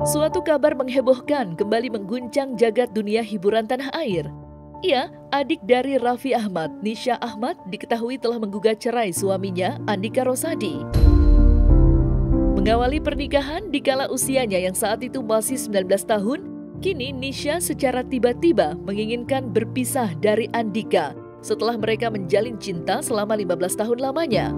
Suatu kabar menghebohkan kembali mengguncang jagat dunia hiburan tanah air. Ia, adik dari Raffi Ahmad, Nisha Ahmad, diketahui telah menggugat cerai suaminya, Andika Rosadi. Mengawali pernikahan dikala usianya yang saat itu masih 19 tahun, kini Nisha secara tiba-tiba menginginkan berpisah dari Andika setelah mereka menjalin cinta selama 15 tahun lamanya.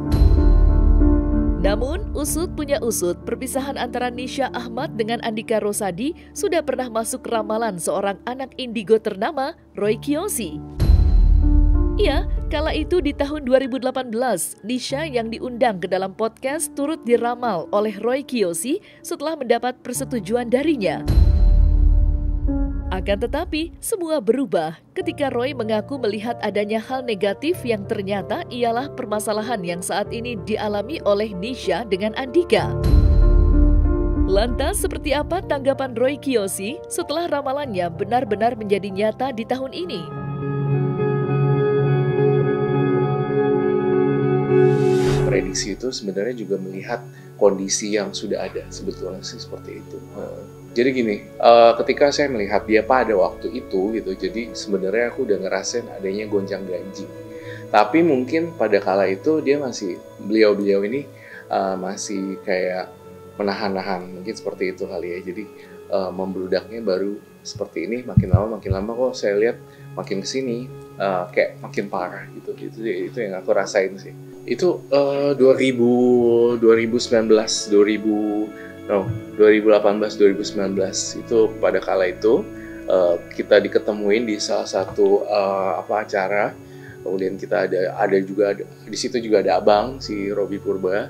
Namun, usut punya usut, perpisahan antara Nisha Ahmad dengan Andika Rosadi sudah pernah masuk ramalan seorang anak indigo ternama, Roy Kiyoshi. Ya, kala itu di tahun 2018, Nisha yang diundang ke dalam podcast turut diramal oleh Roy Kiyoshi setelah mendapat persetujuan darinya. Akan tetapi, semua berubah ketika Roy mengaku melihat adanya hal negatif yang ternyata ialah permasalahan yang saat ini dialami oleh Nisha dengan Andika. Lantas, seperti apa tanggapan Roy Kiyoshi setelah ramalannya benar-benar menjadi nyata di tahun ini? Prediksi itu sebenarnya juga melihat kondisi yang sudah ada, sebetulnya sih seperti itu. Jadi gini, ketika saya melihat dia pada waktu itu gitu, jadi sebenarnya aku udah ngerasain adanya gonjang-ganjing. Tapi mungkin pada kala itu dia masih, beliau ini masih kayak menahan-nahan, mungkin seperti itu kali ya. Jadi membludaknya baru seperti ini, makin lama kok saya lihat makin kesini kayak makin parah gitu. Itu yang aku rasain sih. Itu 2018, 2019 itu pada kala itu kita diketemuin di salah satu acara. Kemudian kita ada juga di situ juga ada abang si Robi Purba.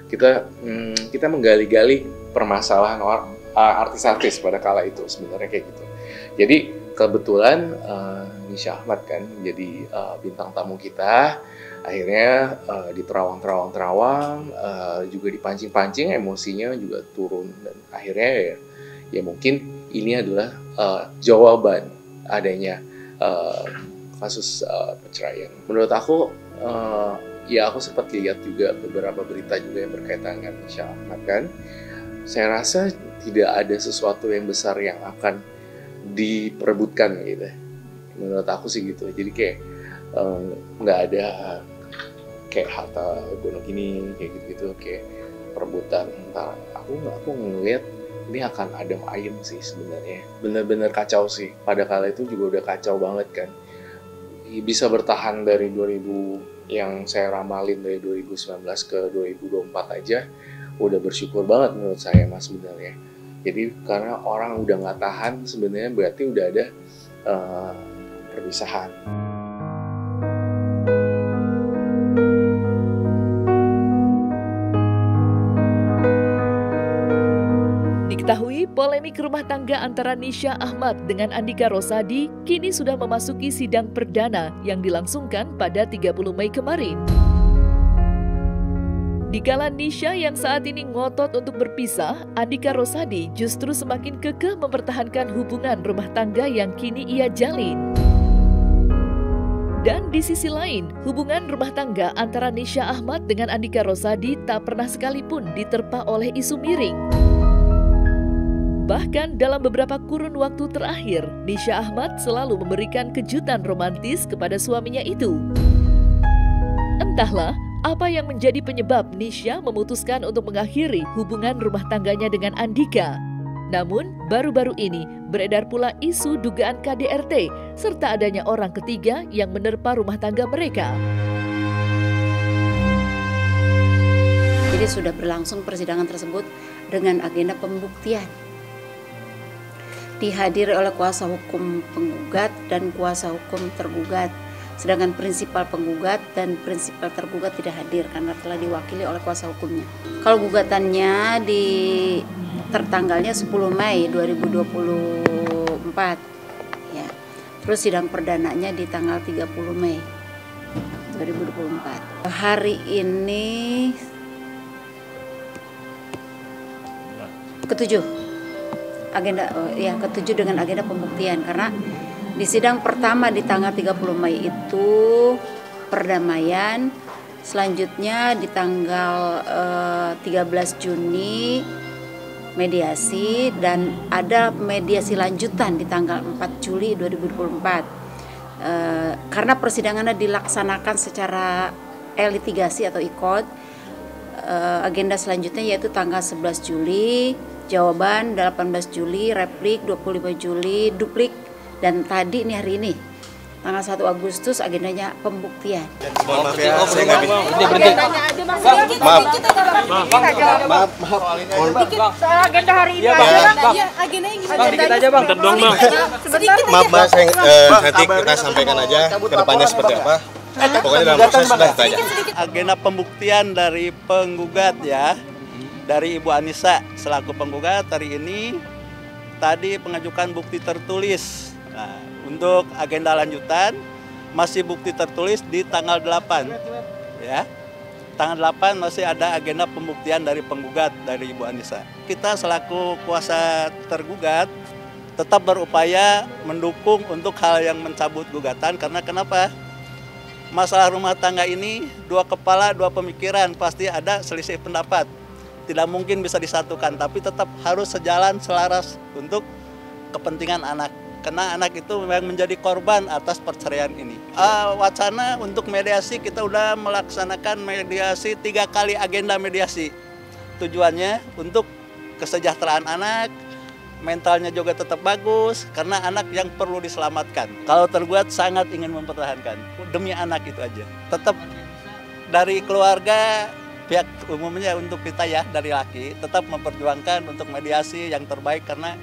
Kita menggali-gali permasalahan artis-artis pada kala itu sebenarnya kayak gitu. Jadi kebetulan Nisha Ahmad kan jadi bintang tamu kita. Akhirnya di terawang juga dipancing-pancing, emosinya juga turun, dan akhirnya ya mungkin ini adalah jawaban adanya kasus perceraian. Menurut aku ya aku sempat lihat juga beberapa berita juga yang berkaitan dengan Nisha Ahmad kan. Saya rasa tidak ada sesuatu yang besar yang akan diperebutkan gitu. Menurut aku sih gitu. Jadi kayak nggak ada kayak harta gunung ini kayak gitu kayak perebutan. Aku ngelihat ini akan adem ayem sih sebenarnya. Bener-bener kacau sih. Pada kala itu juga udah kacau banget kan. Bisa bertahan dari 2000 yang saya ramalin dari 2019 ke 2024 aja udah bersyukur banget menurut saya mas sebenarnya. Jadi karena orang udah nggak tahan sebenarnya berarti udah ada perpisahan. Diketahui polemik rumah tangga antara Nisha Ahmad dengan Andika Rosadi kini sudah memasuki sidang perdana yang dilangsungkan pada 30 Mei kemarin. Dikala Nisha yang saat ini ngotot untuk berpisah, Andika Rosadi justru semakin kekeh mempertahankan hubungan rumah tangga yang kini ia jalin. Dan di sisi lain, hubungan rumah tangga antara Nisha Ahmad dengan Andika Rosadi tak pernah sekalipun diterpa oleh isu miring. Bahkan dalam beberapa kurun waktu terakhir, Nisha Ahmad selalu memberikan kejutan romantis kepada suaminya itu. Entahlah apa yang menjadi penyebab Nisha memutuskan untuk mengakhiri hubungan rumah tangganya dengan Andika. Namun, baru-baru ini beredar pula isu dugaan KDRT serta adanya orang ketiga yang menerpa rumah tangga mereka. Jadi sudah berlangsung persidangan tersebut dengan agenda pembuktian. Dihadiri oleh kuasa hukum penggugat dan kuasa hukum tergugat. Sedangkan prinsipal penggugat dan prinsipal tergugat tidak hadir karena telah diwakili oleh kuasa hukumnya. Kalau gugatannya tertanggalnya 10 Mei 2024. Ya. Terus sidang perdananya di tanggal 30 Mei 2024. Hari ini ketujuh. ketujuh dengan agenda pembuktian, karena di sidang pertama di tanggal 30 Mei itu perdamaian, selanjutnya di tanggal 13 Juni mediasi, dan ada mediasi lanjutan di tanggal 4 Juli 2024. Karena persidangannya dilaksanakan secara litigasi atau ikod, agenda selanjutnya yaitu tanggal 11 Juli jawaban, 18 Juli replik, 25 Juli duplik, dan tadi nih hari ini tanggal 1 Agustus agendanya pembuktian. Mohon maaf ya, saya nggak bisa. Maaf. Soal agenda hari ini agendanya gimana? Sedikit aja bang, tendong bang. Maaf mbak, nanti kita sampaikan aja ke depannya seperti apa. Pokoknya dalam proses sudah kita aja. Agenda pembuktian dari penggugat ya, dari Ibu Anissa selaku penggugat hari ini tadi mengajukan bukti tertulis. Nah, untuk agenda lanjutan masih bukti tertulis di tanggal 8 ya. Tanggal 8 masih ada agenda pembuktian dari penggugat dari Ibu Anissa. Kita selaku kuasa tergugat tetap berupaya mendukung untuk hal yang mencabut gugatan, karena kenapa? Masalah rumah tangga ini dua kepala, dua pemikiran, pasti ada selisih pendapat. Tidak mungkin bisa disatukan, tapi tetap harus sejalan selaras untuk kepentingan anak. Karena anak itu memang menjadi korban atas perceraian ini. Wacana untuk mediasi, kita udah melaksanakan mediasi 3 kali agenda mediasi. Tujuannya untuk kesejahteraan anak, mentalnya juga tetap bagus, karena anak yang perlu diselamatkan. Kalau tergugat sangat ingin mempertahankan, demi anak itu aja. Tetap dari keluarga, pihak umumnya untuk kita ya, dari laki, tetap memperjuangkan untuk mediasi yang terbaik, karena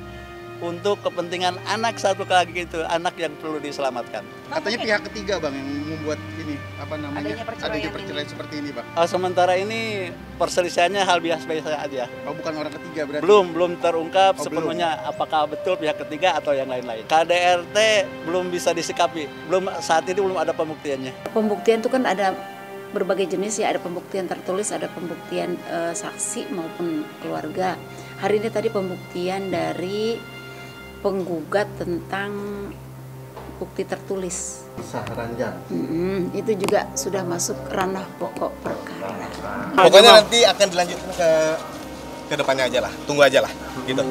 untuk kepentingan anak satu lagi itu, anak yang perlu diselamatkan. Katanya pihak ketiga bang yang membuat ini adanya perceraian seperti ini bang. Sementara ini perselisihannya hal biasa-biasa aja. Bukan orang ketiga berarti? Belum terungkap sepenuhnya apakah betul pihak ketiga atau yang lain-lain. KDRT belum bisa disikapi, saat ini belum ada pembuktiannya. Pembuktian itu kan ada berbagai jenis ya, ada pembuktian tertulis, ada pembuktian saksi maupun keluarga. Hari ini tadi pembuktian dari penggugat tentang bukti tertulis. Sah ranjang. Itu juga sudah masuk ranah pokok perkara. Pokoknya nanti akan dilanjutkan ke depannya aja lah, tunggu aja lah gitu.